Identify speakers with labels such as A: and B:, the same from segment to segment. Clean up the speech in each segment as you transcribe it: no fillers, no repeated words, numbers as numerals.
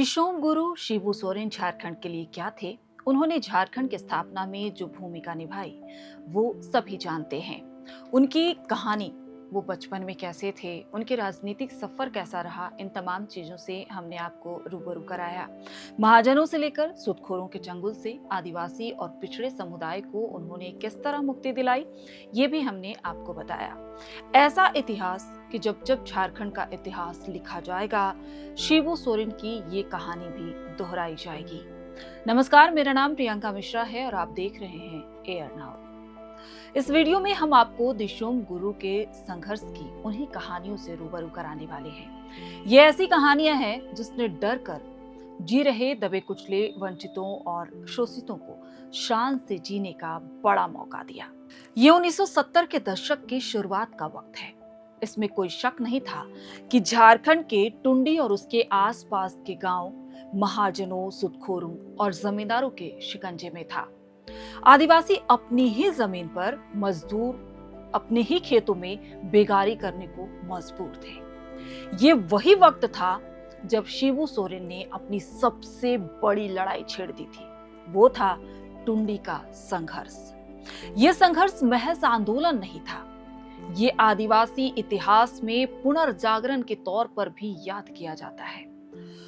A: दिशोम गुरु शिबू सोरेन झारखंड के लिए क्या थे? उन्होंने झारखंड की स्थापना में जो भूमिका निभाई वो सभी जानते हैं। उनकी कहानी, वो बचपन में कैसे थे, उनके राजनीतिक सफर कैसा रहा, इन तमाम चीजों से हमने आपको रूबरू कराया। महाजनों से लेकर सुदखोरों के चंगुल से आदिवासी और पिछड़े समुदाय को उन्होंने किस तरह मुक्ति दिलाई, ये भी हमने आपको बताया। ऐसा इतिहास कि जब जब झारखंड का इतिहास लिखा जाएगा, शिबू सोरेन की ये कहानी भी दोहराई जाएगी। नमस्कार, मेरा नाम प्रियंका मिश्रा है और आप देख रहे हैं एयर नाउ। इस वीडियो में हम आपको दिशोम गुरु के संघर्ष की उन्हीं कहानियों से रूबरू कराने वाले हैं। ये ऐसी कहानियां हैं जिसने डर कर जी रहे दबे कुचले वंचितों और शोषितों को शान से जीने का बड़ा मौका दिया। ये 1970 के दशक की शुरुआत का वक्त है। इसमें कोई शक नहीं था कि झारखंड के टुंडी और उसके आसपास के गांव महाजनों, सुदखोरों और जमींदारों के शिकंजे में था। आदिवासी अपनी ही जमीन पर मजदूर अपने ही खेतों में बेगारी करने को मजबूर थे। ये वही वक्त था जब शिबू सोरेन ने अपनी सबसे बड़ी लड़ाई छेड़ दी थी। वो था टुंडी का संघर्ष। ये संघर्ष महज आंदोलन नहीं था, ये आदिवासी इतिहास में पुनर्जागरण के तौर पर भी याद किया जाता है।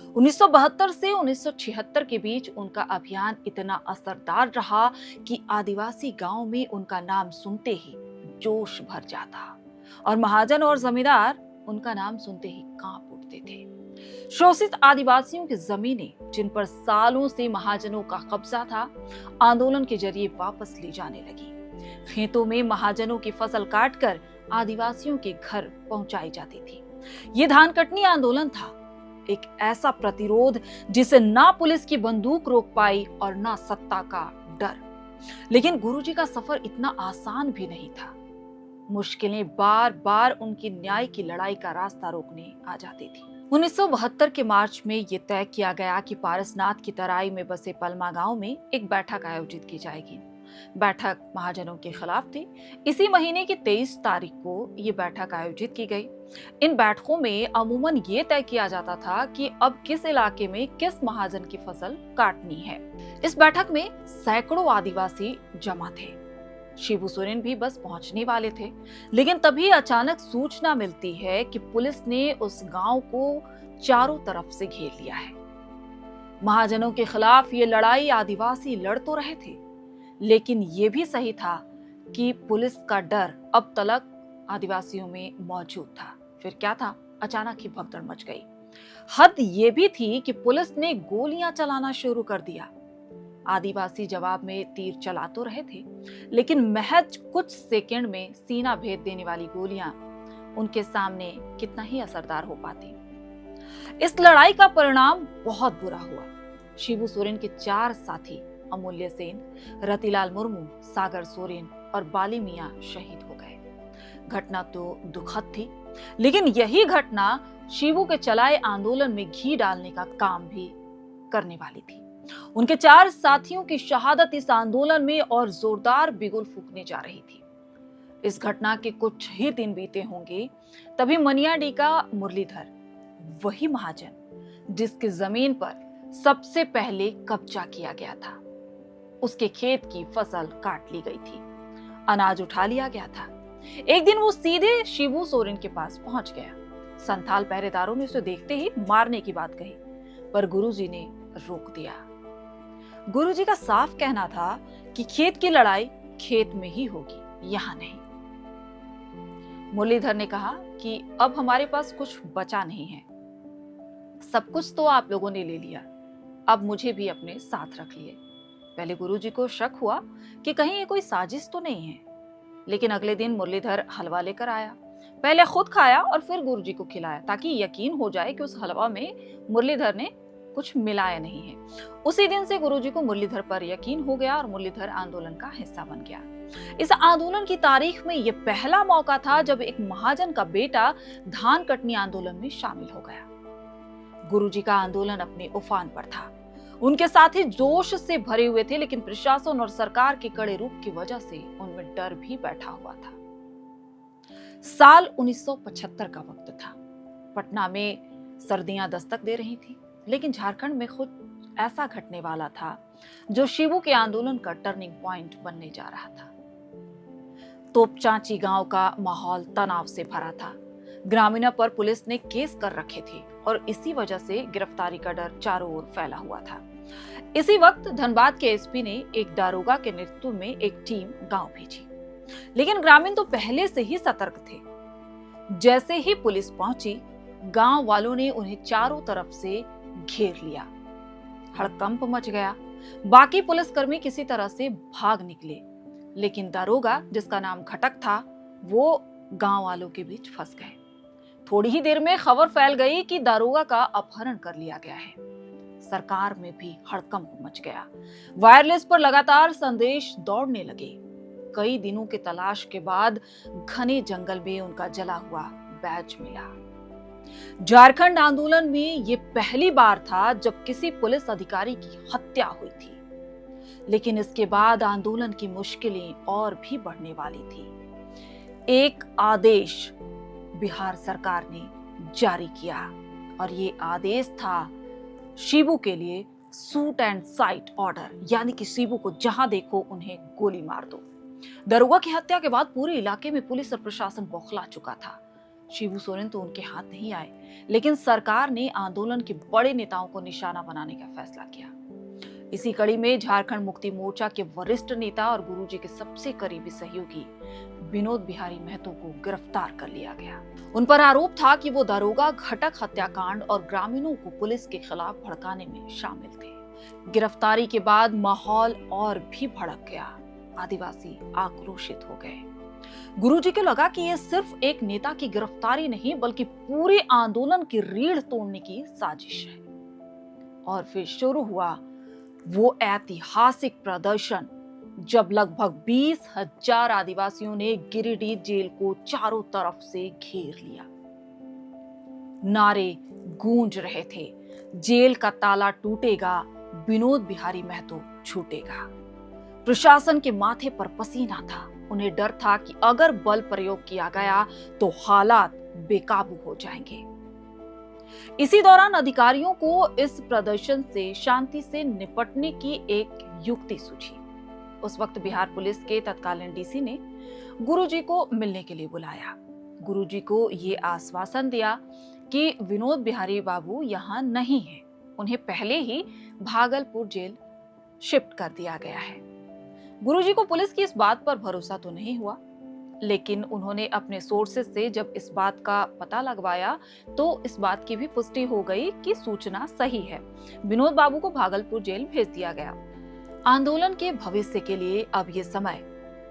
A: 1972 से 1976 के बीच उनका अभियान इतना असरदार रहा कि आदिवासी गांव में उनका नाम सुनते ही जोश भर जाता और महाजन और जमींदार उनका नाम सुनते ही कांप उठते थे। शोषित आदिवासियों की जमीनें, जिन पर सालों से महाजनों का कब्जा था, आंदोलन के जरिए वापस ली जाने लगी। खेतों में महाजनों की फसल काटकर आदिवासियों के घर पहुंचाई जाती थी। ये धान कटनी आंदोलन था, एक ऐसा प्रतिरोध जिसे ना पुलिस की बंदूक रोक पाई और ना सत्ता का डर। लेकिन गुरुजी का सफर इतना आसान भी नहीं था। मुश्किलें बार बार उनकी न्याय की लड़ाई का रास्ता रोकने आ जाती थी। 1972 के मार्च में ये तय किया गया कि पारसनाथ की तराई में बसे पलमा गांव में एक बैठक आयोजित की जाएगी। बैठक महाजनों के खिलाफ थी। इसी महीने की 23 तारीख को ये बैठक आयोजित की गई। इन बैठकों में अमूमन ये तय किया जाता था कि अब किस इलाके में किस महाजन की फसल काटनी है। इस बैठक में सैकड़ों आदिवासी जमा थे। शिबू सोरेन भी बस पहुंचने वाले थे, लेकिन तभी अचानक सूचना मिलती है कि पुलिस ने उस गांव को चारों तरफ से घेर लिया है। महाजनों के खिलाफ ये लड़ाई आदिवासी लड़ तो रहे थे, लेकिन ये भी सही था कि पुलिस का डर अब तलक आदिवासियों में मौजूद था। फिर क्या था? अचानक ही भगदड़ मच गई। हद ये भी थी कि पुलिस ने गोलियां चलाना शुरू कर दिया। आदिवासी जवाब में तीर चला तो रहे थे, लेकिन महज कुछ सेकंड में सीना भेद देने वाली गोलियां उनके सामने कितना ही असरदार हो पाती। इस लड़ाई का परिणाम बहुत बुरा हुआ। शिबू सोरेन के 4 साथी अमूल्य सेन, रतिलाल मुर्मू, सागर सोरेन और बाली मियां शहीद हो गए। घटना तो दुखद थी, लेकिन यही घटना शिबू के चलाए आंदोलन में घी डालने का काम भी करने वाली थी। उनके 4 साथियों की शहादत इस आंदोलन में और जोरदार बिगुल फूंकने जा रही थी। इस घटना के कुछ ही दिन बीते होंगे, तभी मनियाडी का मुरलीधर, वही महाजन जिसकी जमीन पर सबसे पहले कब्जा किया गया था, उसके खेत की फसल काट ली गई थी, अनाज उठा लिया गया था। एक दिन वो सीधे शिबू सोरेन के पास पहुंच गया। संथाल पहरेदारों ने उसे देखते ही मारने की बात कही, पर गुरुजी ने रोक दिया। गुरुजी का साफ कहना था कि खेत की लड़ाई खेत में ही होगी, यहां नहीं। मुरलीधर ने कहा कि अब हमारे पास कुछ बचा नहीं है, सब कुछ तो आप लोगों ने ले लिया, अब मुझे भी अपने साथ रख लिए। पहले गुरुजी को शक हुआ कि कहीं ये कोई साजिश तो नहीं है, लेकिन अगले दिन मुरलीधर हलवा लेकर आया। पहले खुद खाया और फिर गुरुजी को खिलाया, ताकि यकीन हो जाए कि उस हलवा में मुरलीधर ने कुछ मिलाया नहीं है। उसी दिन से गुरुजी को मुरलीधर पर यकीन हो गया और मुरलीधर आंदोलन का हिस्सा बन गया। इस आंदोलन की तारीख में यह पहला मौका था जब एक महाजन का बेटा धान कटनी आंदोलन में शामिल हो गया। गुरुजी का आंदोलन अपने उफान पर था। उनके साथी जोश से भरे हुए थे, लेकिन प्रशासन और सरकार के कड़े रुख की वजह से उनमें डर भी बैठा हुआ था। साल 1975 का वक्त था। पटना में सर्दियां दस्तक दे रही थी। लेकिन झारखंड में खुद ऐसा घटने वाला था जो शिबू के आंदोलन का टर्निंग पॉइंट बनने जा रहा था। तोपचांची गांव का माहौल तनाव से भरा था। ग्रामीणों पर पुलिस ने केस कर रखे थे और इसी वजह से गिरफ्तारी का डर चारों ओर फैला हुआ था। इसी वक्त धनबाद के एसपी ने एक दारोगा के नेतृत्व में एक टीम गांव भेजी, लेकिन ग्रामीण तो पहले से ही सतर्क थे। जैसे ही पुलिस पहुंची, गांव वालों ने उन्हें चारों तरफ से घेर लिया। हड़कंप मच गया। बाकी पुलिसकर्मी किसी तरह से भाग निकले, लेकिन दारोगा, जिसका नाम घटक था, वो गांव वालों के बीच फंस गए। थोड़ी ही देर में खबर फैल गई कि दारोगा का अपहरण कर लिया गया है। सरकार में भी हड़कंप मच गया। वायरलेस पर लगातार संदेश दौड़ने लगे। कई दिनों की तलाश के बाद घने जंगल में उनका जला हुआ बैज मिला। झारखंड आंदोलन में ये पहली बार था जब किसी पुलिस अधिकारी की हत्या हुई थी, लेकिन इसके बाद आंदोलन की मुश्किलें और भी बढ़ने वाली थी। एक आदेश बिहार सरकार ने जारी किया और ये आदेश था शिबू के लिए शूट एंड साइट ऑर्डर, यानी कि शिबू को जहां देखो उन्हें गोली मार दो। दारोगा की हत्या के बाद पूरे इलाके में पुलिस और प्रशासन बौखला चुका था। शिबू सोरेन तो उनके हाथ नहीं आए, लेकिन सरकार ने आंदोलन के बड़े नेताओं को निशाना बनाने का फैसला किया। इसी कड़ी में झारखंड मुक्ति मोर्चा के वरिष्ठ नेता और गुरुजी के सबसे करीबी सहयोगी विनोद बिहारी महतो को गिरफ्तार कर लिया गया। उन पर आरोप था कि वो दारोगा घटक हत्याकांड और ग्रामीणों को पुलिस के खिलाफ भड़काने में शामिल थे। गिरफ्तारी के बाद माहौल और भी भड़क गया। आदिवासी आक्रोशित हो गए। गुरुजी को लगा कि यह सिर्फ एक नेता की गिरफ्तारी नहीं, बल्कि पूरे आंदोलन की रीढ़ तोड़ने की साजिश है। और फिर शुरू हुआ वो ऐतिहासिक प्रदर्शन, जब लगभग 20,000 आदिवासियों ने गिरिडीह जेल को चारों तरफ से घेर लिया। नारे गूंज रहे थे, जेल का ताला टूटेगा, विनोद बिहारी महतो छूटेगा। प्रशासन के माथे पर पसीना था। उन्हें डर था कि अगर बल प्रयोग किया गया तो हालात बेकाबू हो जाएंगे। इसी दौरान अधिकारियों को इस प्रदर्शन से शांति से निपटने की एक युक्ति सूझी। उस वक्त बिहार पुलिस के तत्कालीन डीसी ने गुरुजी को मिलने के लिए बुलाया। गुरुजी को ये आश्वासन दिया कि विनोद बिहारी बाबू यहाँ नहीं है, उन्हें पहले ही भागलपुर जेल शिफ्ट कर दिया गया है। गुरुजी को पुलिस की इस बात पर भरोसा तो नहीं हुआ, लेकिन उन्होंने अपने सोर्सेस से जब इस बात का पता लगवाया तो इस बात की भी पुष्टि हो गई कि सूचना सही है। विनोद बाबू को भागलपुर जेल भेज दिया गया। आंदोलन के भविष्य के लिए अब ये समय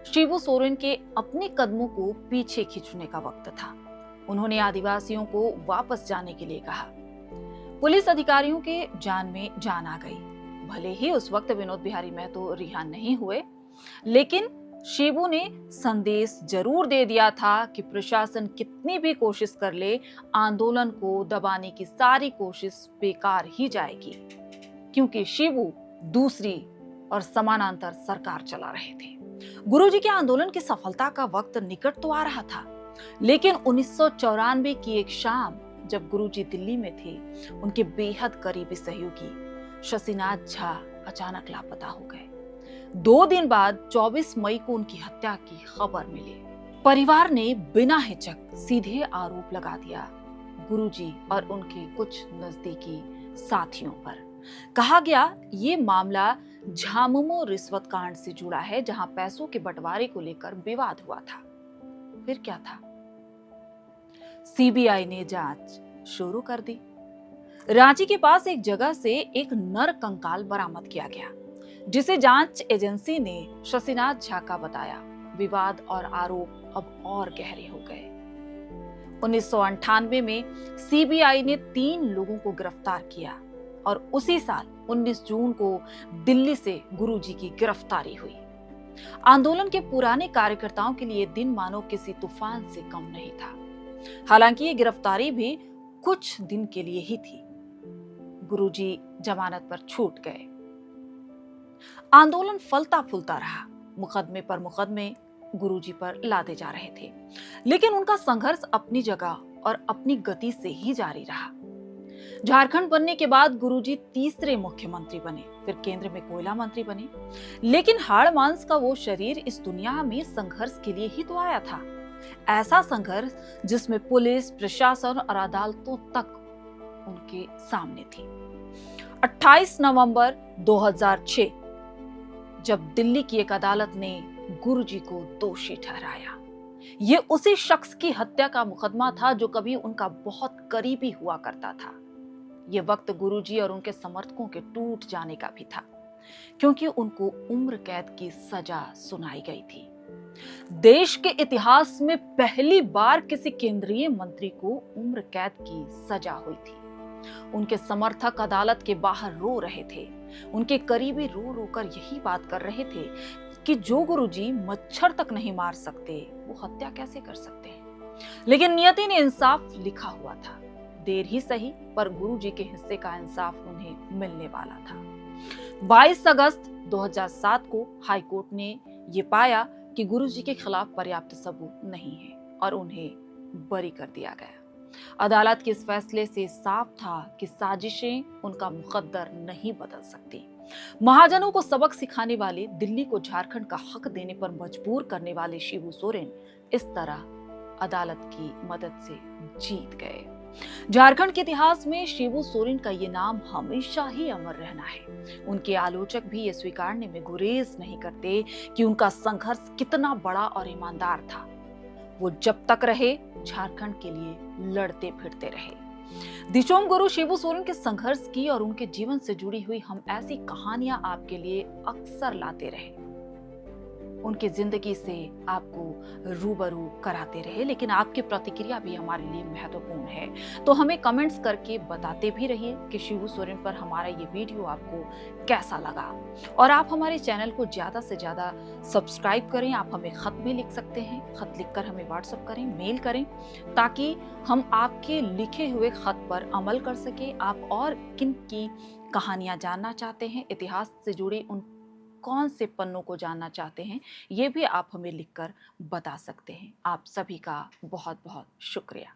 A: शिबू सोरेन के अपने कदमों को पीछे खींचने का वक्त था। उन्होंने आदिवासियों को वापस जाने के लिए कहा। पुलिस अधिकारियों के जान में जान आ गई। भले ही उस वक्त विनोद बिहारी महतो रिहा नहीं हुए, लेकिन शिबू ने संदेश जरूर दे दिया था कि प्रशासन कितनी भी कोशिश कर ले, आंदोलन को दबाने की सारी कोशिश बेकार ही जाएगी, क्योंकि शिबू दूसरी और समानांतर सरकार चला रहे थे। गुरुजी के आंदोलन की सफलता का वक्त निकट तो आ रहा था, लेकिन 1994 की एक शाम जब गुरुजी दिल्ली में थे, उनके बेहद करीबी सहयोगी शशिनाथ झा अचानक लापता हो गए। 2 दिन बाद 24 मई को उनकी हत्या की खबर मिली। परिवार ने बिना हिचक सीधे आरोप लगा दिया गुरुजी और उनके कुछ नजदीकी साथियों पर। कहा गया ये मामला झामुमो रिश्वत कांड से जुड़ा है, जहां पैसों के बंटवारे को लेकर विवाद हुआ था। फिर क्या था? सीबीआई ने जांच शुरू कर दी। रांची के पास एक जगह से एक नर कंकाल बरामद किया गया, जिसे जांच एजेंसी ने शशिनाथ झा का बताया। विवाद और आरोप अब और गहरे हो गए। 1998 में सीबीआई ने 3 लोगों को गिरफ्तार किया और उसी साल 19 जून को दिल्ली से गुरुजी की गिरफ्तारी हुई। आंदोलन के पुराने कार्यकर्ताओं के लिए दिन मानो किसी तूफान से कम नहीं था। हालांकि ये गिरफ्तारी भी कुछ दिन के लिए ही थी। गुरुजी जमानत पर छूट गए। आंदोलन फलता फूलता रहा। मुकदमे पर मुकदमे गुरुजी पर लादे जा रहे थे, लेकिन उनका संघर्ष अपनी जगह और अपनी गति से ही जारी रहा। झारखंड बनने के बाद गुरुजी तीसरे मुख्यमंत्री बने, फिर केंद्र में कोयला मंत्री बने। लेकिन हाड़ मांस का वो शरीर इस दुनिया में संघर्ष के लिए ही तो आया था। ऐसा संघर्ष जिसमें पुलिस, प्रशासन और अदालतों तक उनके सामने थी। 28 नवंबर 2006 जब दिल्ली की एक अदालत ने गुरुजी को दोषी ठहराया। ये उसी शख्स की हत्या का मुकदमा था जो कभी उनका बहुत करीबी हुआ करता था। ये वक्त गुरुजी और उनके समर्थकों के टूट जाने का भी था, क्योंकि उनको उम्र कैद की सजा सुनाई गई थी। देश के इतिहास में पहली बार किसी केंद्रीय मंत्री को उम्र कैद की सजा हुई थी। उनके समर्थक अदालत के बाहर रो रहे थे। उनके करीबी रो रो कर यही बात कर रहे थे कि जो गुरुजी मच्छर तक नहीं मार सकते, वो हत्या कैसे कर सकते हैं। लेकिन नियति ने इंसाफ लिखा हुआ था। देर ही सही, पर गुरुजी के हिस्से का इंसाफ उन्हें मिलने वाला था। 22 अगस्त 2007 को हाई कोर्ट ने ये पाया कि गुरुजी के खिलाफ पर्याप्त सबूत नहीं है और उन्हें बरी कर दिया गया। अदालत के इस फैसले से साफ था कि साजिशें उनका मुकद्दर नहीं बदल सकती। महाजनों को सबक सिखाने वाले, दिल्ली को झारखंड का हक देने पर मजबूर करने वाले शिबू सोरेन इस तरह अदालत की मदद से जीत गए। झारखंड के इतिहास में शिबू सोरेन का ये नाम हमेशा ही अमर रहना है। उनके आलोचक भी ये स्वीकारने में गुरेज नहीं करते कि उनका संघर्ष कितना बड़ा और ईमानदार था। वो जब तक रहे झारखंड के लिए लड़ते फिरते रहे। दिशोम गुरु शिबू सोरेन के संघर्ष की और उनके जीवन से जुड़ी हुई हम ऐसी कहानियां आपके लिए अक्सर लाते रहे, उनकी जिंदगी से आपको रूबरू कराते रहे। लेकिन आपकी प्रतिक्रिया भी हमारे लिए महत्वपूर्ण है, तो हमें कमेंट्स करके बताते भी रहिए कि शिबू सोरेन पर हमारा ये वीडियो आपको कैसा लगा। और आप हमारे चैनल को ज्यादा से ज्यादा सब्सक्राइब करें। आप हमें खत भी लिख सकते हैं, खत लिखकर हमें व्हाट्सएप करें, मेल करें, ताकि हम आपके लिखे हुए खत पर अमल कर सके। आप और किन की कहानियां जानना चाहते हैं, इतिहास से जुड़ी उन कौन से पन्नों को जानना चाहते हैं, ये भी आप हमें लिखकर बता सकते हैं। आप सभी का बहुत बहुत शुक्रिया।